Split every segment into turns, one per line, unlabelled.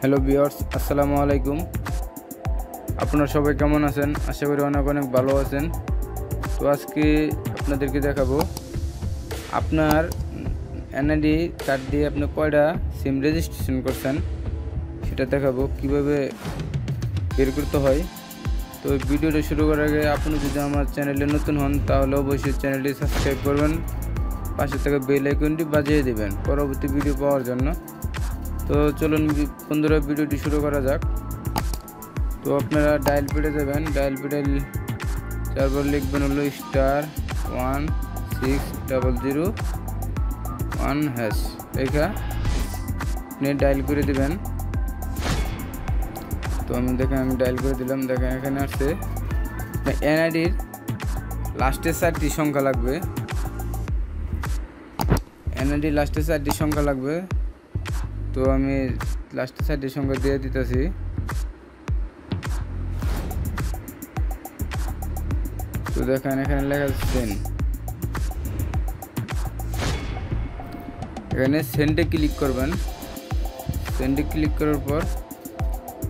Hello viewers, আসসালামু আলাইকুম। আপনারা সবাই কেমন আছেন? আশা করি অনেক অনেক ভালো আছেন। তো আজকে আপনাদেরকে দেখাবো আপনার এনআইডি কার্ড দিয়ে আপনি কয়টা সিম রেজিস্ট্রেশন করছেন সেটা দেখাবো, কিভাবে বের করতে হয়। তো ভিডিওটা শুরু করার আগে আপনি যদি আমার চ্যানেলে নতুন হন তাহলে অবশ্যই চ্যানেলটি সাবস্ক্রাইব করবেন, পাশে থেকে বেল আইকনটি বাজিয়ে দেবেন পরবর্তী ভিডিও পাওয়ার জন্য। তো চলুন বন্ধুরা, ভিডিওটি শুরু করা যাক। তো আপনারা ডায়াল পেডে যাবেন, ডায়াল পেডে তারপর লিখবেন হলো *16001#। লেখা আপনি ডায়াল করে দিবেন। তো আমি ডায়াল করে দিলাম। দেখেন এখানে আসছে এনআইডির লাস্টের 4টি সংখ্যা লাগবে। এনআইডির লাস্টের 4টি সংখ্যা লাগবে। তো আমি লাস্টের 4টি সংখ্যা দিয়ে দিতেছি। তো দেখেন এখানে লেখা আছে এখানে সেন্ডে ক্লিক করবেন। সেন্ডে ক্লিক করার পর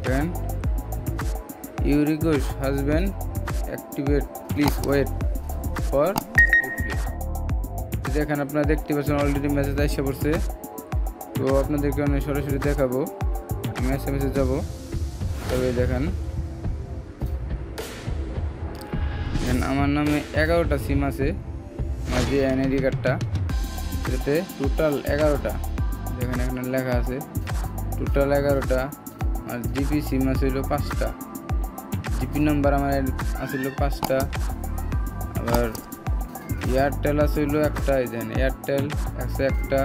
দেখেন your request has been activate, please wait for reply. দেখেন আপনারা দেখতে পাচ্ছেন অলরেডি মেসেজ এসে পড়ছে। তো আপনাদেরকে আমি সরাসরি দেখাবো। আমি এসএমএসে যাব। তবে দেখেন আমার নামে 11টা সিম আছে। আমার যে এনআইডি কার্ডটা সেটাতে টোটাল 11টা। দেখেন এখানে লেখা আছে টোটাল 11টা। আর জিপি সিম আছিল 5টা। জিপি নাম্বার আমার আছিল 5টা। আবার এয়ারটেল আছিল একটা, এয়ারটেল 101টা।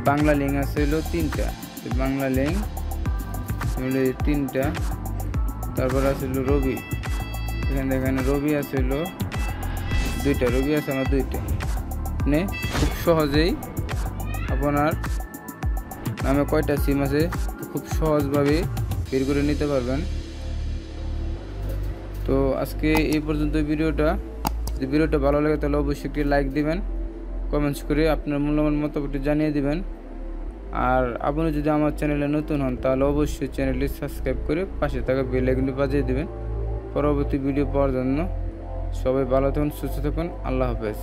বাংলা লিঙ্ক আছিল 3টা। বাংলা লিঙ্ক 3টা। তারপর আছিল রবি। এখানে রবি আছিল 2টা। রবি আছে আমার 2টা। আপনি খুব সহজেই আপনার নামে কয়টা সিম আছে খুব সহজভাবে বের করে নিতে পারবেন। তো আজকে এই পর্যন্ত ভিডিওটা। যদি ভিডিওটা ভালো লাগে তাহলে অবশ্যই একটি লাইক দিবেন, কমেন্টস করে আপনার মূল্যবান মতামতটি জানিয়ে দিবেন। আর আপনি যদি আমার চ্যানেলে নতুন হন তাহলে অবশ্যই চ্যানেলটি সাবস্ক্রাইব করে পাশে থাকা বেল আইকনটি বাজিয়ে দিবেন পরবর্তী ভিডিও পাওয়ার জন্য। সবাই ভালো থাকুন, সুস্থ থাকুন। আল্লাহ হাফেজ।